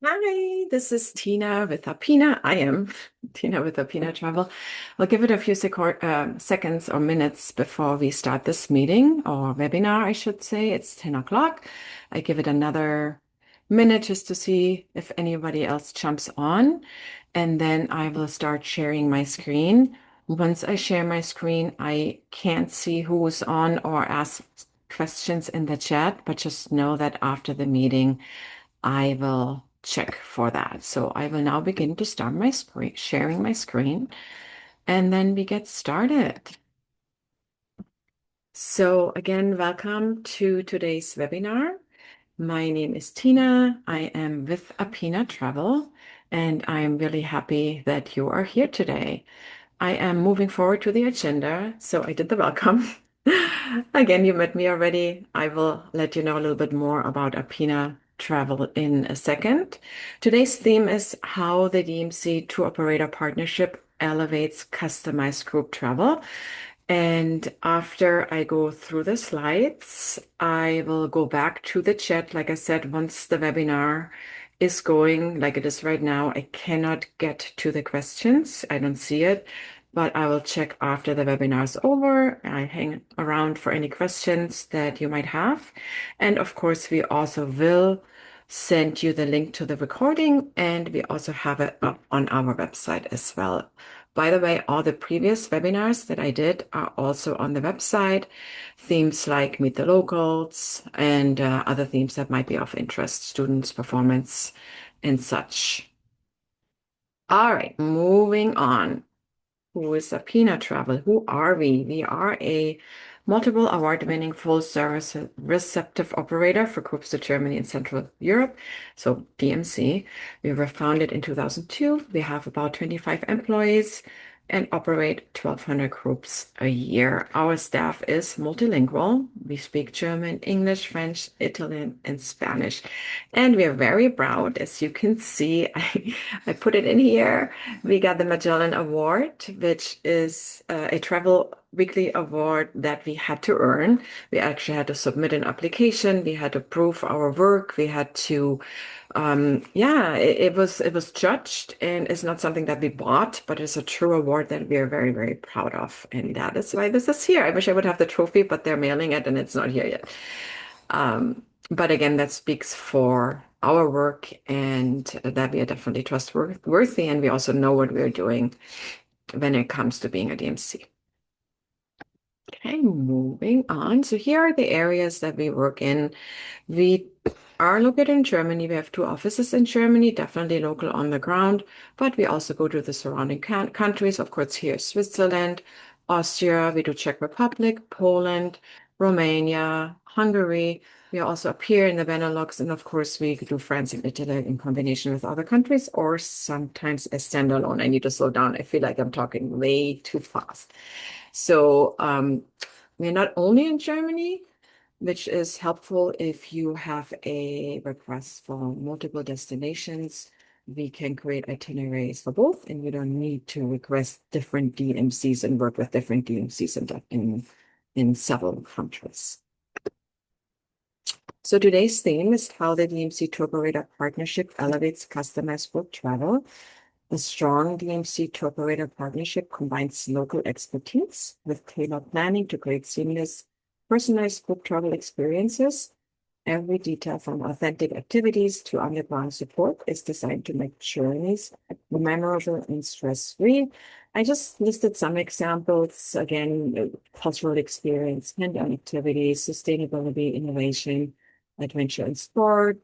Hi, this is Tina with Appina. I am Tina with Appina Travel. I'll give it a few seconds or minutes before we start this meeting or webinar, I should say. It's 10 o'clock. I give it another minute just to see if anybody else jumps on, and then I will start sharing my screen. Once I share my screen, I can't see who's on or ask questions in the chat, but just know that after the meeting, I will check for that. So I will now begin to start my screen, sharing my screen, and then we get started. So again, welcome to today's webinar. My name is Tina. I am with Appina Travel, and I am really happy that you are here today. I am moving forward to the agenda, so I did the welcome. Again, you met me already. I will let you know a little bit more about Appina Travel in a second. Today's theme is how the DMC tour operator partnership elevates customized group travel. And after I go through the slides, I will go back to the chat. Like I said, once the webinar is going like it is right now, I cannot get to the questions. I don't see it, but I will check after the webinar is over. I hang around for any questions that you might have. And of course, we also will send you the link to the recording, and we also have it up on our website as well. By the way, all the previous webinars that I did are also on the website. Themes like Meet the Locals and other themes that might be of interest, students, performance, and such. All right, moving on. Who is Appina Travel? Who are we? We are a multiple award-winning full-service receptive operator for groups to Germany and Central Europe, so DMC. We were founded in 2002. We have about 25 employees and operate 1,200 groups a year. Our staff is multilingual. We speak German, English, French, Italian, and Spanish. And we are very proud, as you can see. I put it in here. We got the Magellan Award, which is a travel weekly award that we had to earn. We actually had to submit an application. We had to prove our work. We had to, yeah, it was judged, and it's not something that we bought, but it's a true award that we are very, very proud of. And that is why this is here. I wish I would have the trophy, but they're mailing it and it's not here yet. But again, that speaks for our work and that we are definitely trustworthy, and we also know what we're doing when it comes to being a DMC. Okay, moving on. So here are the areas that we work in. We are located in Germany. We have two offices in Germany, definitely local on the ground, but we also go to the surrounding countries. Of course, here Switzerland, Austria, we do Czech Republic, Poland, Romania, Hungary. We are also up here in the Benelux, and of course, we do France and Italy in combination with other countries, or sometimes as standalone. I need to slow down. I feel like I'm talking way too fast. So we're not only in Germany, which is helpful if you have a request for multiple destinations. We can create itineraries for both, and you don't need to request different DMCs and work with different DMCs in several countries. So today's theme is how the DMC tour operator partnership elevates customized group travel. A strong DMC tour operator partnership combines local expertise with tailored planning to create seamless, personalized group travel experiences. Every detail from authentic activities to underground support is designed to make journeys memorable and stress-free. I just listed some examples, again, cultural experience, hands-on activities, sustainability, innovation, adventure and sport.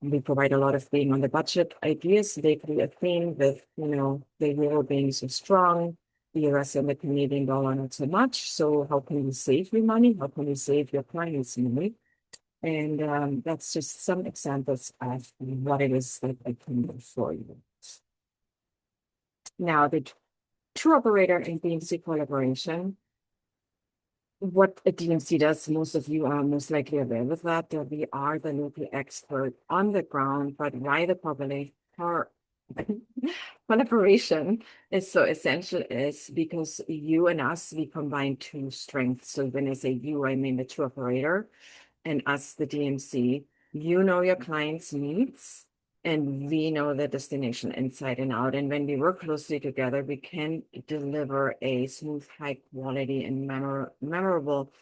We provide a lot of being on the budget ideas. Lately, a theme with, the euro being so strong, the US and the Canadian dollar not so much. So how can you save your money? How can you save your clients' money? And that's just some examples of what it is that I can do for you. Now, the tour operator and DMC collaboration. What a DMC does, most of you are most likely aware with that we are the local expert on the ground, but why the collaboration is so essential is because you and us, we combine two strengths. So when I say you, I mean the tour operator, and us, the DMC. You know your client's needs, and we know the destination inside and out. And when we work closely together, we can deliver a smooth, high quality, and memorable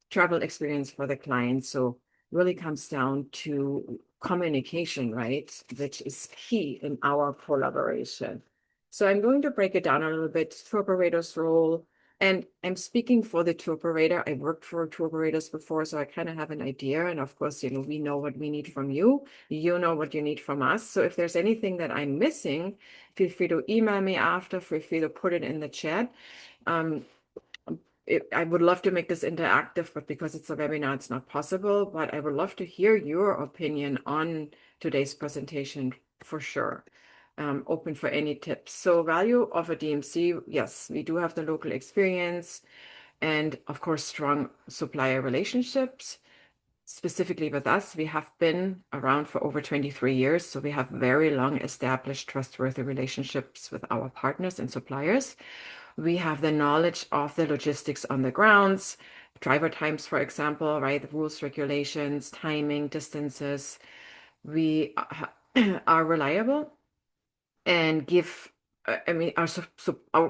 travel experience for the client. So really comes down to communication, right? Which is key in our collaboration. So I'm going to break it down a little bit. Tour operator's role. And I'm speaking for the tour operator. I worked for tour operators before, so I kind of have an idea. And of course, we know what we need from you. You know what you need from us. So if there's anything that I'm missing, feel free to email me after, feel free to put it in the chat. Um, I would love to make this interactive, but because it's a webinar, it's not possible. But I would love to hear your opinion on today's presentation for sure. Open for any tips. So value of a DMC, yes, we do have the local experience and of course, strong supplier relationships. Specifically with us, we have been around for over 23 years, so we have very long established trustworthy relationships with our partners and suppliers. We have the knowledge of the logistics on the grounds, driver times, for example, right? The rules, regulations, timing, distances. We are reliable and give, I mean,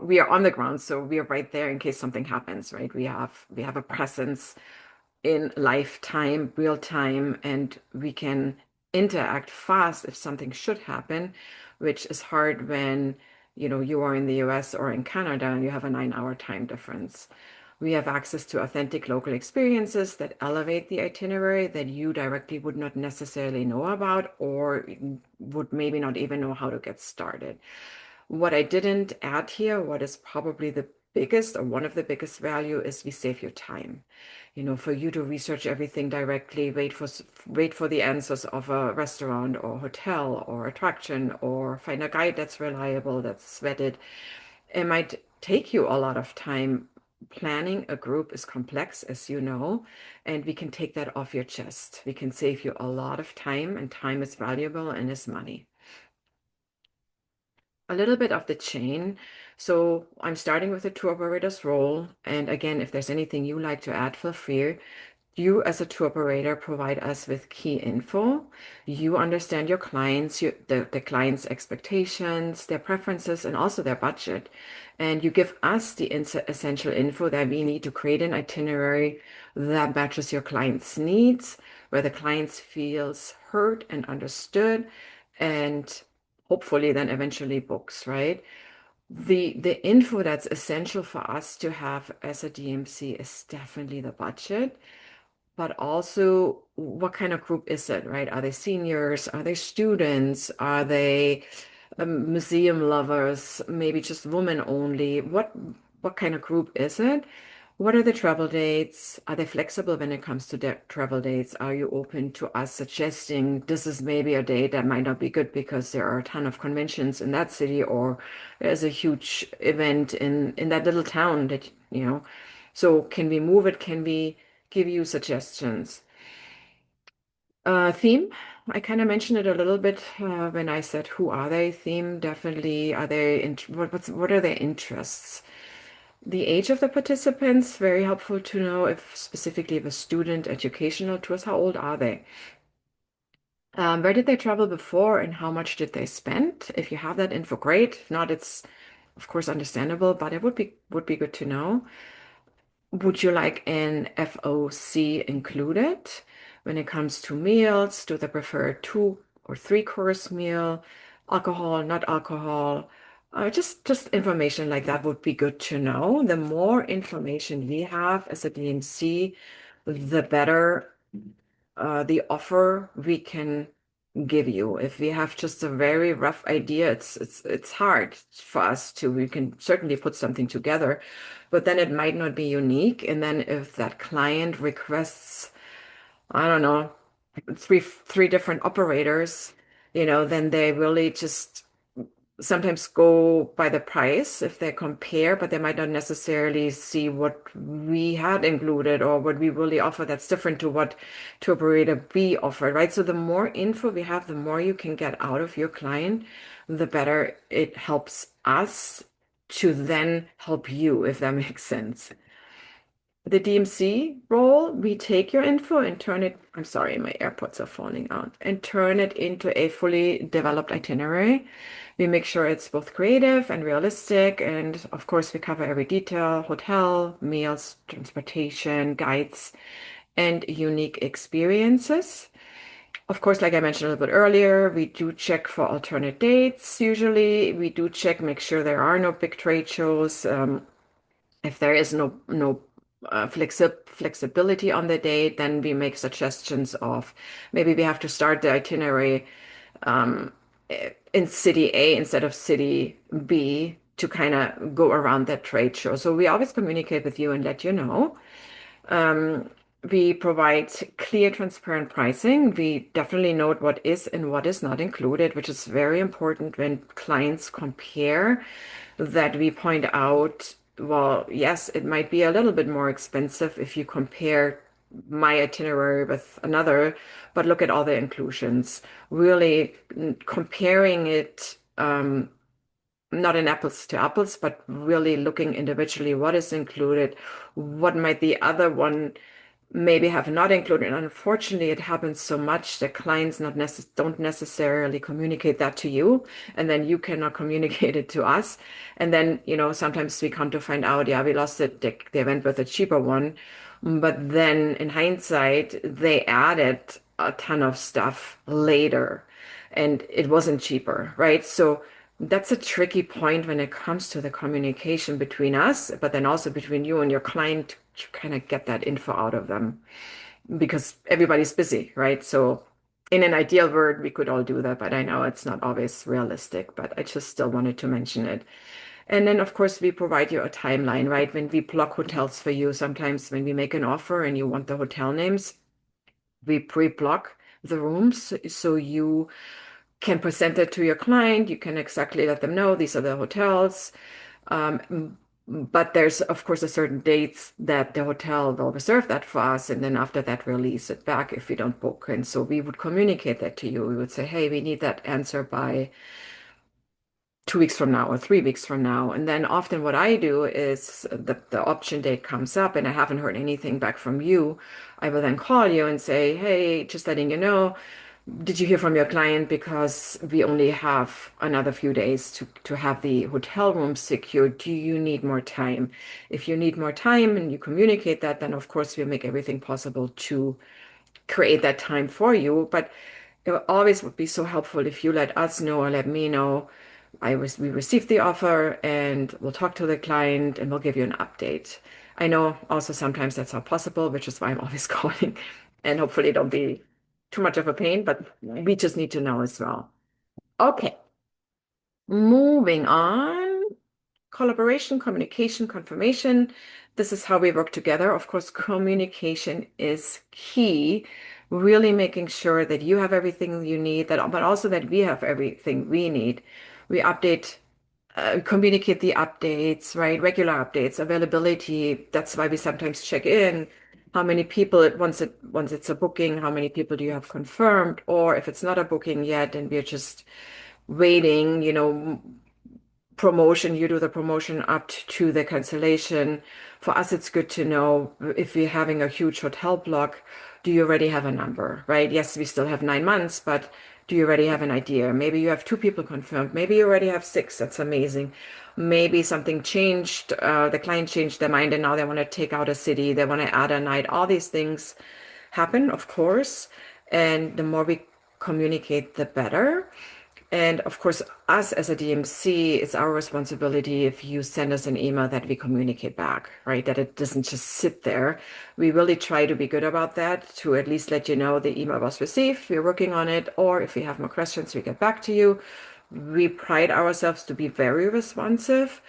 we are on the ground, so we are right there in case something happens, right? We have a presence in lifetime, real time, and we can interact fast if something should happen, which is hard when you are in the US or in Canada and you have a 9-hour time difference. We have access to authentic local experiences that elevate the itinerary that you directly would not necessarily know about or would maybe not even know how to get started. What I didn't add here, what is probably the biggest or one of the biggest value is we save your time. For you to research everything directly, wait for the answers of a restaurant or hotel or attraction or find a guide that's reliable, that's vetted. It might take you a lot of time. Planning a group is complex, as you know, and we can take that off your chest. We can save you a lot of time, and time is valuable and is money. A little bit of the chain. So I'm starting with the tour operator's role. And again, if there's anything you like to add, feel free. You, as a tour operator, provide us with key info. You understand your clients, the client's expectations, their preferences, and also their budget. And you give us the essential info that we need to create an itinerary that matches your client's needs, where the client feels heard and understood, and hopefully then eventually books, right? The info that's essential for us to have as a DMC is definitely the budget, but also what kind of group is it, right? Are they seniors? Are they students? Are they museum lovers? Maybe just women only? What kind of group is it? What are the travel dates? Are they flexible when it comes to their travel dates? Are you open to us suggesting this is maybe a date that might not be good because there are a ton of conventions in that city, or there's a huge event in that little town that. So can we move it? Can we give you suggestions? Theme, I kind of mentioned it a little bit when I said, who are they? Theme, definitely. Are they in, what are their interests? The age of the participants, very helpful to know if specifically if a student, educational tours, how old are they? Where did they travel before and how much did they spend? If you have that info, great. If not, it's of course understandable, but it would be good to know. Would you like an FOC included when it comes to meals? Do they prefer 2 or 3 course meal? Alcohol, not alcohol? Just information like that would be good to know. The more information we have as a DMC, the better the offer we can give you. If we have just a very rough idea, it's hard for us to. We can certainly put something together, but then it might not be unique. And then if that client requests, I don't know, three different operators, then they really just sometimes go by the price if they compare, but they might not necessarily see what we had included or what we really offer that's different to what to operator B offered, right? So the more info we have, the more you can get out of your client, the better it helps us to then help you, if that makes sense. The DMC role, we take your info and turn it, I'm sorry, my AirPods are falling out, and turn it into a fully developed itinerary. We make sure it's both creative and realistic. And of course, we cover every detail, hotel, meals, transportation, guides, and unique experiences. Of course, like I mentioned a little bit earlier, we do check for alternate dates. Usually, we do check, make sure there are no big trade shows. If there is no flexibility on the date, then we make suggestions of maybe we have to start the itinerary um, in city A instead of city B to kind of go around that trade show. So we always communicate with you and let you know. Um, we provide clear, transparent pricing. We definitely note what is and what is not included, which is very important when clients compare, that we point out, well, yes, it might be a little bit more expensive if you compare my itinerary with another, but look at all the inclusions. Really comparing it, not in apples to apples, but really looking individually what is included, what might the other one maybe have not included. And unfortunately, it happens so much that clients don't necessarily communicate that to you, and then you cannot communicate it to us. And then, sometimes we come to find out, yeah, we lost it. They went with a cheaper one. But then in hindsight, they added a ton of stuff later and it wasn't cheaper, right? So that's a tricky point when it comes to the communication between us, but then also between you and your client to kind of get that info out of them because everybody's busy, right? So in an ideal world, we could all do that, but I know it's not always realistic, but I just still wanted to mention it. And then, of course, we provide you a timeline, right? When we block hotels for you, sometimes when we make an offer and you want the hotel names, we pre-block the rooms so you can present it to your client. You can exactly let them know these are the hotels. But there's, of course, a certain dates that the hotel will reserve that for us. And then after that, release it back if we don't book. And so we would communicate that to you. We would say, hey, we need that answer by 2 weeks from now or 3 weeks from now. And then often what I do is the option date comes up and I haven't heard anything back from you. I will then call you and say, hey, just letting you know, did you hear from your client? Because we only have another few days to have the hotel room secured. Do you need more time? If you need more time and you communicate that, then of course we'll make everything possible to create that time for you. But it always would be so helpful if you let us know or let me know. We received the offer and we'll talk to the client and we'll give you an update. I know also sometimes that's not possible, which is why I'm always calling and hopefully don't be too much of a pain, but we just need to know as well. Okay, moving on. Collaboration, communication, confirmation. This is how we work together. Of course, communication is key. Really making sure that you have everything you need, but also that we have everything we need. We communicate the updates, right? Regular updates, availability. That's why we sometimes check in. How many people, once it's a booking, how many people do you have confirmed? Or if it's not a booking yet and we're just waiting, promotion, you do the promotion up to the cancellation. For us, it's good to know if we're having a huge hotel block, do you already have a number, right? Yes, we still have 9 months, but do you already have an idea? Maybe you have two people confirmed. Maybe you already have six. That's amazing. Maybe something changed. The client changed their mind and now they want to take out a city. They want to add a night. All these things happen, of course. And the more we communicate, the better. And of course, us as a DMC, it's our responsibility if you send us an email that we communicate back, right? That it doesn't just sit there. We really try to be good about that to at least let you know the email was received, we're working on it, or if we have more questions, we get back to you. We pride ourselves to be very responsive.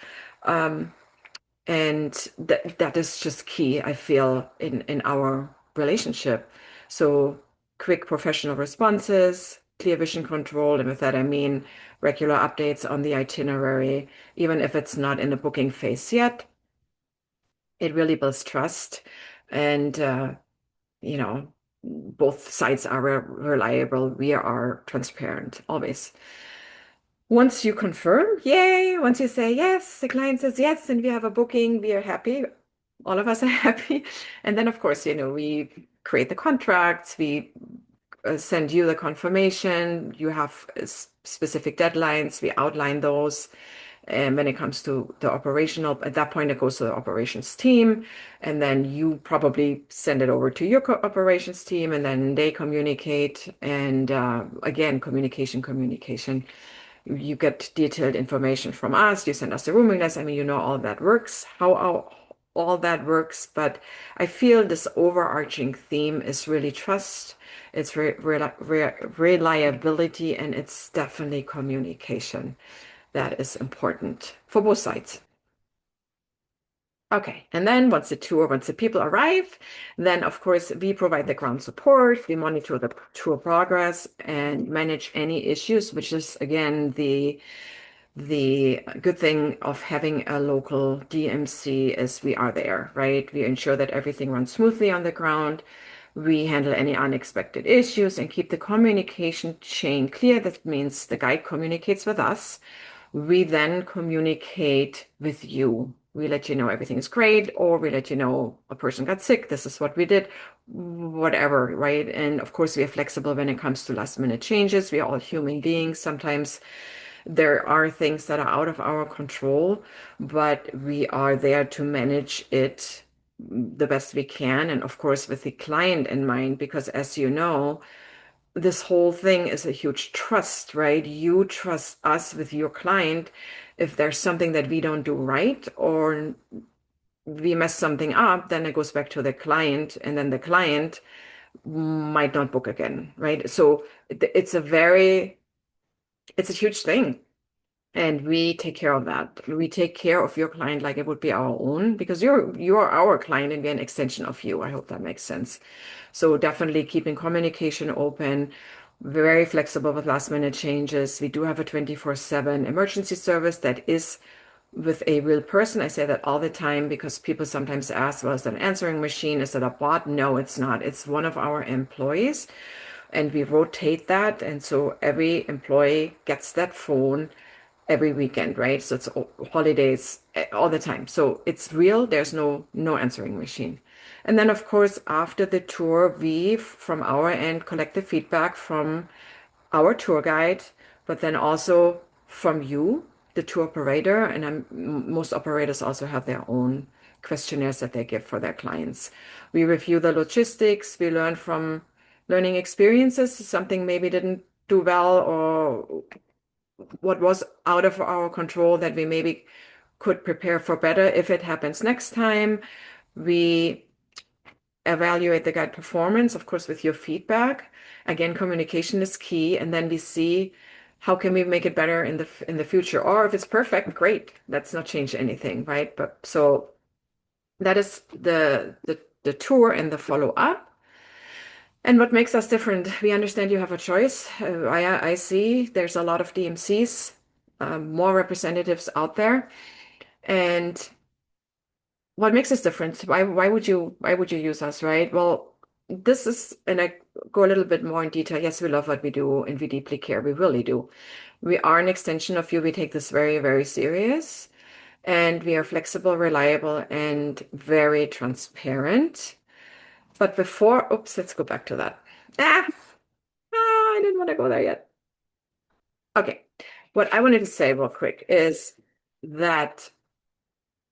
And that is just key, I feel, in our relationship. So quick professional responses, clear vision control, and with that I mean regular updates on the itinerary, even if it's not in the booking phase yet. It really builds trust, and both sides are reliable. We are transparent always. Once you confirm, yay. Once you say yes, the client says yes, and we have a booking, we are happy. all of us are happy. And then, of course, we create the contracts, we send you the confirmation, you have specific deadlines, we outline those. And when it comes to the operational, at that point, it goes to the operations team. And then you probably send it over to your operations team, and then they communicate. And again, communication, communication. You get detailed information from us. You send us the rooming list. I mean, all that works, how all that works. But I feel this overarching theme is really trust, it's reliability, and it's definitely communication that is important for both sides. Okay, and then once the people arrive, then of course we provide the ground support, we monitor the tour progress and manage any issues, which is again the good thing of having a local DMC is we are there, right? We ensure that everything runs smoothly on the ground. We handle any unexpected issues and keep the communication chain clear. That means the guide communicates with us. We then communicate with you. We let you know everything is great, or we let you know a person got sick. This is what we did, whatever, right? And of course, we are flexible when it comes to last minute changes. We are all human beings. Sometimes there are things that are out of our control, but we are there to manage it the best we can. And of course, with the client in mind, because as you know, this whole thing is a huge trust, right? You trust us with your client. If there's something that we don't do right or we mess something up, then it goes back to the client, and then the client might not book again, right? So it's a huge thing. And we take care of that. We take care of your client like it would be our own because you're our client and we're an extension of you. I hope that makes sense. So definitely keeping communication open, very flexible with last minute changes. We do have a 24/7 emergency service that is with a real person. I say that all the time because people sometimes ask, well, is that an answering machine? Is it a bot? No, it's not. It's one of our employees and we rotate that. And so every employee gets that phone every weekend, right? So it's holidays all the time. So it's real. There's no answering machine. And then of course, after the tour, we from our end collect the feedback from our tour guide, but then also from you, the tour operator. And most operators also have their own questionnaires that they give for their clients. We review the logistics. We learn from learning experiences, something maybe didn't do well or what was out of our control that we maybe could prepare for better if it happens next time. We evaluate the guide performance, of course, with your feedback. Again, communication is key, and then we see how can we make it better in the future. Or if it's perfect, great. Let's not change anything, right? But so that is the tour and the follow up. And what makes us different? We understand you have a choice. I see there's a lot of DMCs, more representatives out there. And what makes us different? Why would you use us, right? Well, this is, and I go a little bit more in detail. Yes, we love what we do and we deeply care. We really do. We are an extension of you. We take this very, very serious. And we are flexible, reliable, and very transparent. But before, oops, let's go back to that. Ah, I didn't want to go there yet. Okay. What I wanted to say real quick is that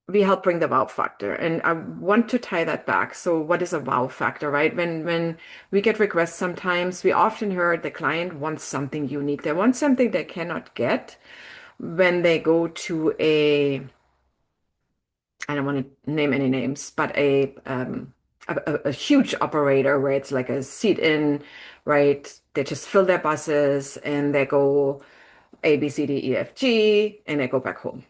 we help bring the wow factor. And I want to tie that back. So what is a wow factor, right? When we get requests sometimes, we often hear the client wants something unique. They want something they cannot get when they go to I don't want to name any names, but a huge operator where it's like a seat in, right? They just fill their buses and they go A, B, C, D, E, F, G, and they go back home.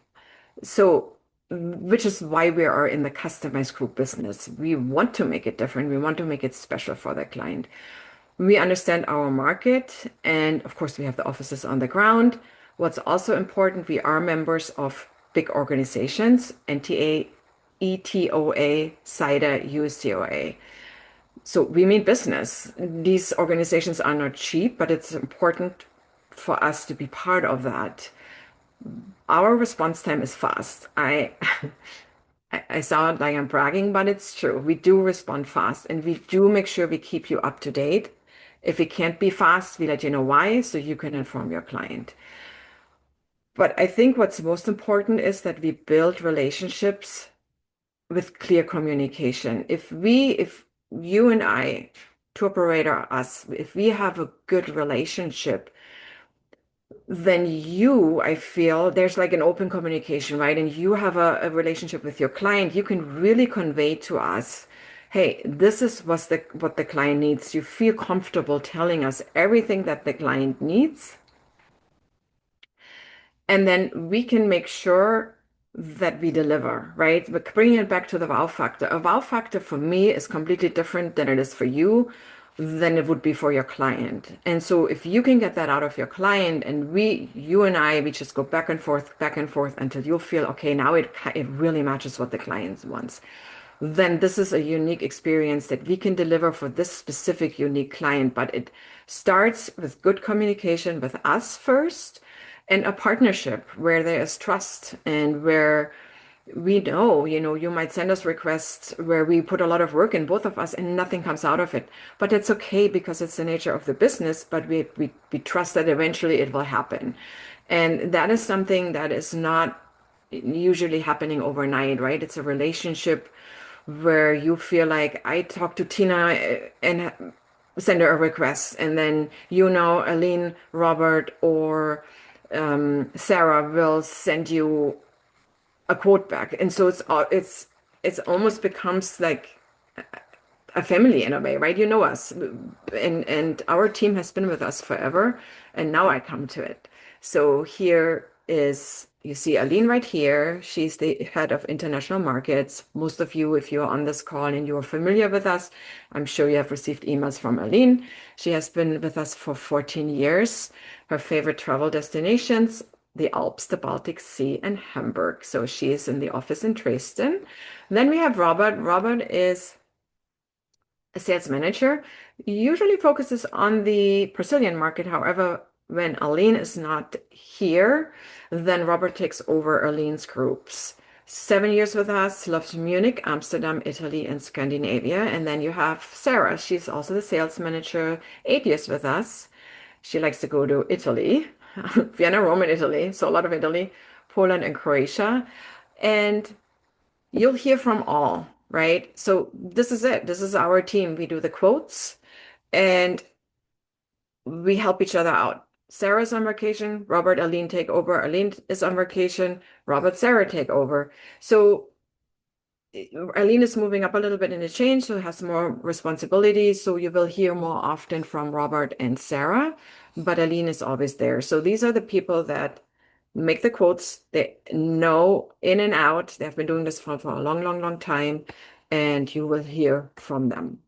So, which is why we are in the customized group business. We want to make it different. We want to make it special for the client. We understand our market, and of course, we have the offices on the ground. What's also important, we are members of big organizations, NTA, ETOA, CIDA, USTOA. So we mean business. These organizations are not cheap, but it's important for us to be part of that. Our response time is fast. I I sound like I'm bragging, but it's true. We do respond fast and we do make sure we keep you up to date. If we can't be fast, we let you know why, so you can inform your client. But I think what's most important is that we build relationships with clear communication. If you and I, tour operator, us, if we have a good relationship, then I feel there's like an open communication, right? And you have a relationship with your client, you can really convey to us, hey, this is what the client needs. You feel comfortable telling us everything that the client needs. And then we can make sure that we deliver, right? But bringing it back to the wow factor. A wow factor for me is completely different than it is for you, than it would be for your client. And so if you can get that out of your client and you and I, we just go back and forth until you feel, okay, now it really matches what the client wants, then this is a unique experience that we can deliver for this specific unique client. But it starts with good communication with us first and a partnership where there is trust and where we know, you might send us requests where we put a lot of work in, both of us, and nothing comes out of it. But it's okay because it's the nature of the business, but we trust that eventually it will happen. And that is something that is not usually happening overnight, right? It's a relationship where you feel like I talk to Tina and send her a request, and then Aline, Robert, or Sarah will send you a quote back, and so it's almost becomes like a family in a way, right? You know us, and our team has been with us forever, and now I come to it. So here is, you see Aline right here. She's the head of international markets. Most of you, if you're on this call and you're familiar with us, I'm sure you have received emails from Aline. She has been with us for 14 years. Her favorite travel destinations, the Alps, the Baltic Sea, and Hamburg. So she is in the office in Dresden. Then we have Robert. Robert is a sales manager, usually focuses on the Brazilian market. However, when Aline is not here, then Robert takes over Aline's groups. 7 years with us, loves Munich, Amsterdam, Italy, and Scandinavia. And then you have Sarah. She's also the sales manager, 8 years with us. She likes to go to Italy, Vienna, Rome, and Italy. So a lot of Italy, Poland, and Croatia. And you'll hear from all, right? So this is it. This is our team. We do the quotes and we help each other out. Sarah's on vacation, Robert, Aline take over. Aline is on vacation, Robert, Sarah take over. So Aline is moving up a little bit in the chain, so has more responsibilities. So you will hear more often from Robert and Sarah, but Aline is always there. So these are the people that make the quotes. They know in and out. They've been doing this for a long, long, long time, and you will hear from them.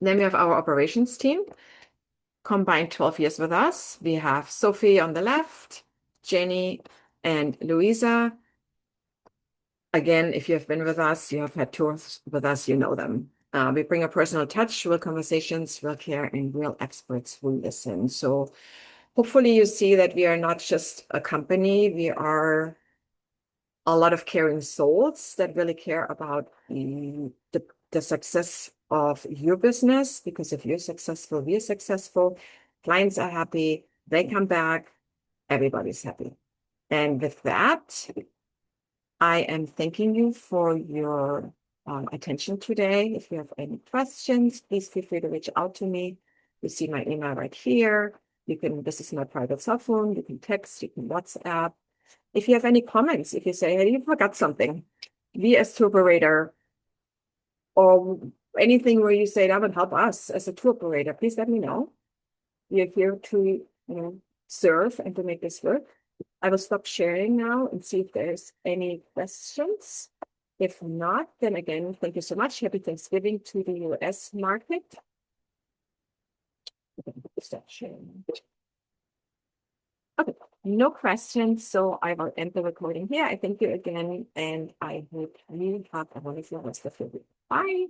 Then we have our operations team, combined 12 years with us. We have Sophie on the left, Jenny and Louisa. Again, if you have been with us, you have had tours with us, you know them. We bring a personal touch, real conversations, real care, and real experts who listen. So hopefully you see that we are not just a company, we are a lot of caring souls that really care about the success of your business, because if you're successful, we're successful, clients are happy, they come back, everybody's happy. And with that, I am thanking you for your attention today. If you have any questions, please feel free to reach out to me. You see my email right here. This is my private cell phone. You can text, you can WhatsApp. If you have any comments, if you say, hey, you forgot something, we as tour operator, or anything where you say that would help us as a tour operator, please let me know. We are here to, serve and to make this work. I will stop sharing now and see if there's any questions. If not, then again, thank you so much. Happy Thanksgiving to the US market. Stop sharing. Okay, no questions, so I will end the recording here. I thank you again, and I hope you have a wonderful rest of your week. Bye.